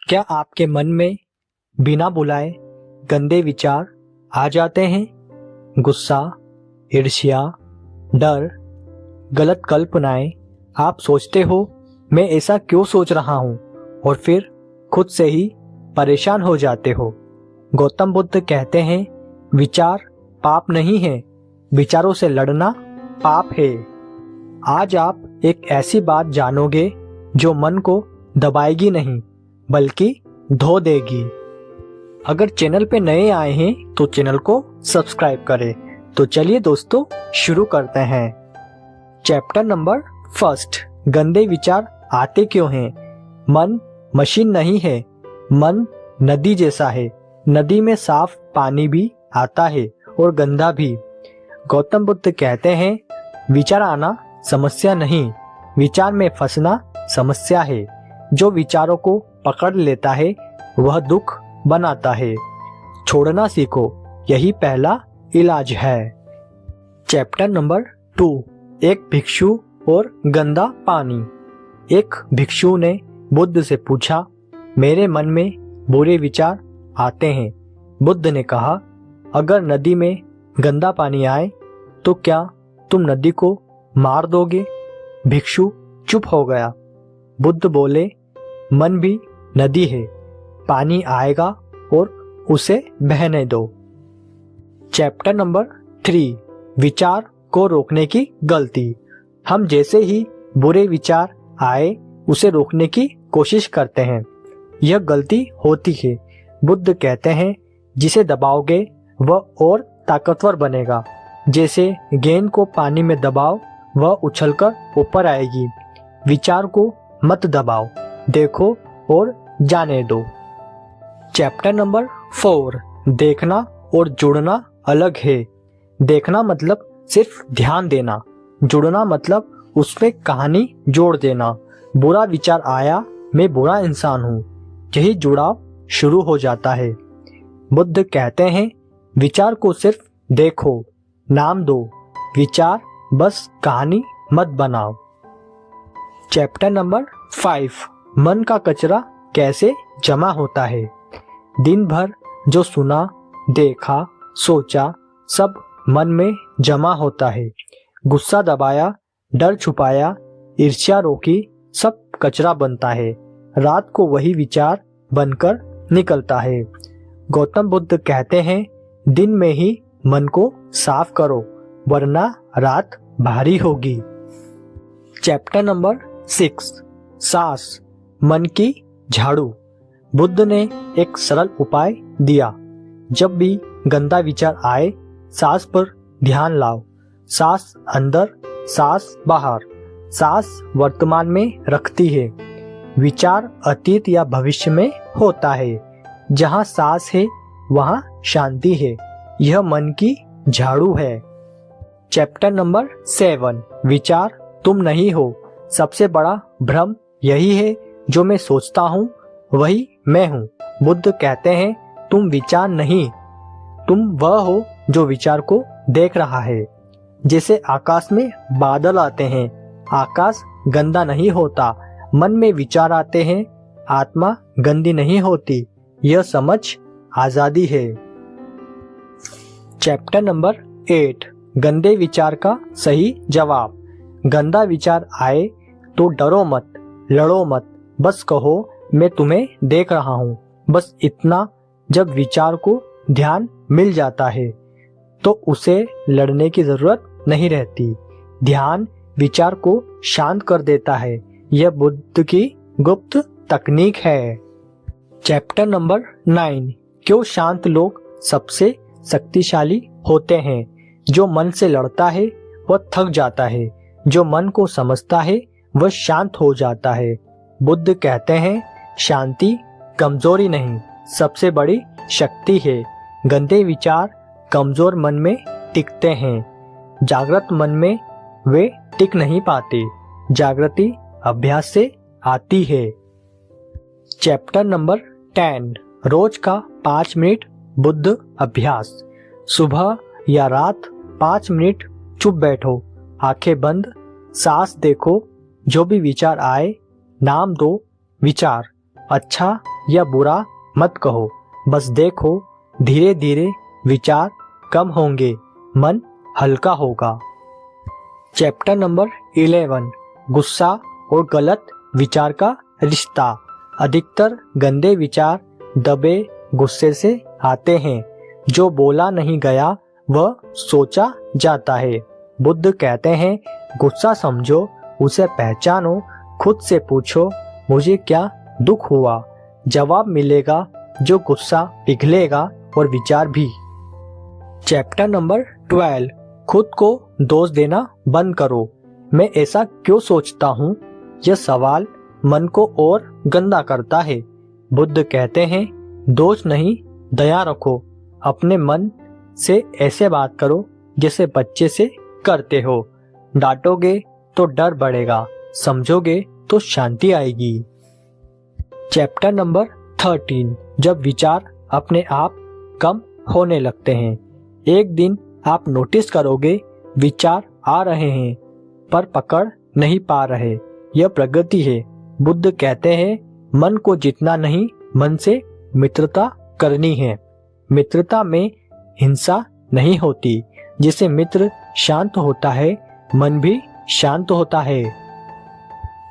क्या आपके मन में बिना बुलाए गंदे विचार आ जाते हैं? गुस्सा, ईर्ष्या, डर, गलत कल्पनाएं। आप सोचते हो मैं ऐसा क्यों सोच रहा हूं और फिर खुद से ही परेशान हो जाते हो। गौतम बुद्ध कहते हैं विचार पाप नहीं है, विचारों से लड़ना पाप है। आज आप एक ऐसी बात जानोगे जो मन को दबाएगी नहीं बल्कि धो देगी। अगर चैनल पे नए आए हैं तो चैनल को सब्सक्राइब करें। तो चलिए दोस्तों शुरू करते हैं। चैप्टर नंबर 1, गंदे विचार आते क्यों हैं? मन मशीन नहीं है, मन नदी जैसा है। नदी में साफ पानी भी आता है और गंदा भी। गौतम बुद्ध कहते हैं विचार आना समस्या नहीं, विचार में फंसना समस्या है। जो विचारों को पकड़ लेता है वह दुख बनाता है। छोड़ना सीखो, यही पहला इलाज है। चैप्टर नंबर 2, एक भिक्षु और गंदा पानी। एक भिक्षु ने बुद्ध से पूछा, मेरे मन में बुरे विचार आते हैं। बुद्ध ने कहा, अगर नदी में गंदा पानी आए तो क्या तुम नदी को मार दोगे? भिक्षु चुप हो गया। बुद्ध बोले, मन भी नदी है, पानी आएगा और उसे बहने दो। चैप्टर नंबर 3, विचार को रोकने की गलती। हम जैसे ही बुरे विचार आए उसे रोकने की कोशिश करते हैं, यह गलती होती है। बुद्ध कहते हैं जिसे दबाओगे वह और ताकतवर बनेगा। जैसे गेंद को पानी में दबाओ वह उछलकर ऊपर आएगी। विचार को मत दबाओ, देखो और जाने दो। चैप्टर नंबर 4, देखना और जुड़ना अलग है। देखना मतलब सिर्फ ध्यान देना, जुड़ना मतलब उसमें कहानी जोड़ देना। बुरा विचार आया, मैं बुरा इंसान हूँ, यही जुड़ाव शुरू हो जाता है। बुद्ध कहते हैं विचार को सिर्फ देखो, नाम दो, विचार बस कहानी मत बनाओ। चैप्टर नंबर 5, मन का कचरा कैसे जमा होता है। दिन भर जो सुना, देखा, सोचा सब मन में जमा होता है। गुस्सा दबाया, डर छुपाया, ईर्ष्या रोकी, सब कचरा बनता है। रात को वही विचार बनकर निकलता है। गौतम बुद्ध कहते हैं दिन में ही मन को साफ करो वरना रात भारी होगी। चैप्टर नंबर 6, सांस, मन की झाड़ू। बुद्ध ने एक सरल उपाय दिया। जब भी गंदा विचार आए सांस पर ध्यान लाओ। सांस अंदर, सांस बाहर। सांस वर्तमान में रखती है, विचार अतीत या भविष्य में होता है। जहाँ सांस है वहाँ शांति है, यह मन की झाड़ू है। चैप्टर नंबर 7, विचार तुम नहीं हो। सबसे बड़ा भ्रम यही है, जो मैं सोचता हूँ वही मैं हूँ। बुद्ध कहते हैं तुम विचार नहीं, तुम वह हो जो विचार को देख रहा है। जैसे आकाश में बादल आते हैं, आकाश गंदा नहीं होता। मन में विचार आते हैं, आत्मा गंदी नहीं होती। यह समझ आजादी है। चैप्टर नंबर 8, गंदे विचार का सही जवाब। गंदा विचार आए तो डरो मत, लड़ो मत, बस कहो मैं तुम्हें देख रहा हूँ। बस इतना। जब विचार को ध्यान मिल जाता है तो उसे लड़ने की जरूरत नहीं रहती। ध्यान विचार को शांत कर देता है। यह बुद्ध की गुप्त तकनीक है। चैप्टर नंबर 9, क्यों शांत लोग सबसे शक्तिशाली होते हैं। जो मन से लड़ता है वह थक जाता है, जो मन को समझता है वह शांत हो जाता है। बुद्ध कहते हैं शांति कमजोरी नहीं, सबसे बड़ी शक्ति है। गंदे विचार कमजोर मन में टिकते हैं, जागृत मन में वे टिक नहीं पाते। जागृति अभ्यास से आती है। चैप्टर नंबर 10, रोज का 5 मिनट बुद्ध अभ्यास। सुबह या रात 5 मिनट चुप बैठो, आंखें बंद, सांस देखो। जो भी विचार आए नाम दो, विचार अच्छा या बुरा मत कहो, बस देखो धीरे धीरे विचार कम होंगे, मन हल्का होगा। चैप्टर नंबर 11, गुस्सा और गलत विचार का रिश्ता। अधिकतर गंदे विचार दबे गुस्से से आते हैं। जो बोला नहीं गया वह सोचा जाता है। बुद्ध कहते हैं, गुस्सा समझो, उसे पहचानो, खुद से पूछो मुझे क्या दुख हुआ। जवाब मिलेगा, जो गुस्सा पिघलेगा और विचार भी। चैप्टर नंबर 12, खुद को दोष देना बंद करो। मैं ऐसा क्यों सोचता हूँ, यह सवाल मन को और गंदा करता है। बुद्ध कहते हैं, दोष नहीं, दया रखो। अपने मन से ऐसे बात करो जैसे बच्चे से करते हो। डांटोगे तो डर बढ़ेगा, समझोगे तो शांति आएगी। चैप्टर नंबर 13, जब विचार अपने आप कम होने लगते हैं। एक दिन आप नोटिस करोगे विचार आ रहे हैं पर पकड़ नहीं पा रहे। यह प्रगति है। बुद्ध कहते हैं, मन को जितना नहीं, मन से मित्रता करनी है। मित्रता में हिंसा नहीं होती। जिसे मित्र शांत होता है, मन भी शांत होता है।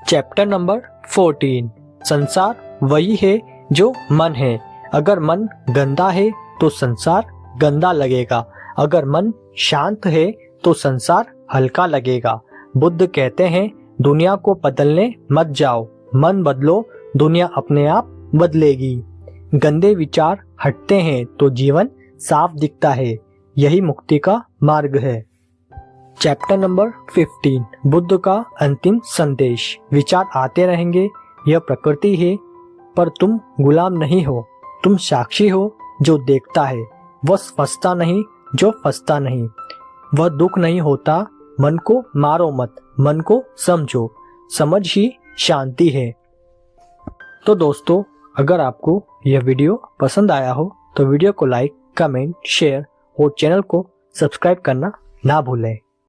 चैप्टर नंबर 14, संसार वही है जो मन है। अगर मन गंदा है तो संसार गंदा लगेगा, अगर मन शांत है तो संसार हल्का लगेगा। बुद्ध कहते हैं, दुनिया को बदलने मत जाओ, मन बदलो, दुनिया अपने आप बदलेगी। गंदे विचार हटते हैं तो जीवन साफ दिखता है। यही मुक्ति का मार्ग है। चैप्टर नंबर 15, बुद्ध का अंतिम संदेश। विचार आते रहेंगे, यह प्रकृति है, पर तुम गुलाम नहीं हो, तुम साक्षी हो जो देखता है। वह फंसता नहीं जो फंसता नहीं, वह दुख नहीं होता। मन को मारो मत, मन को समझो, समझ ही शांति है। तो दोस्तों, अगर आपको यह वीडियो पसंद आया हो तो वीडियो को लाइक, कमेंट, शेयर और चैनल को सब्सक्राइब करना ना भूलें।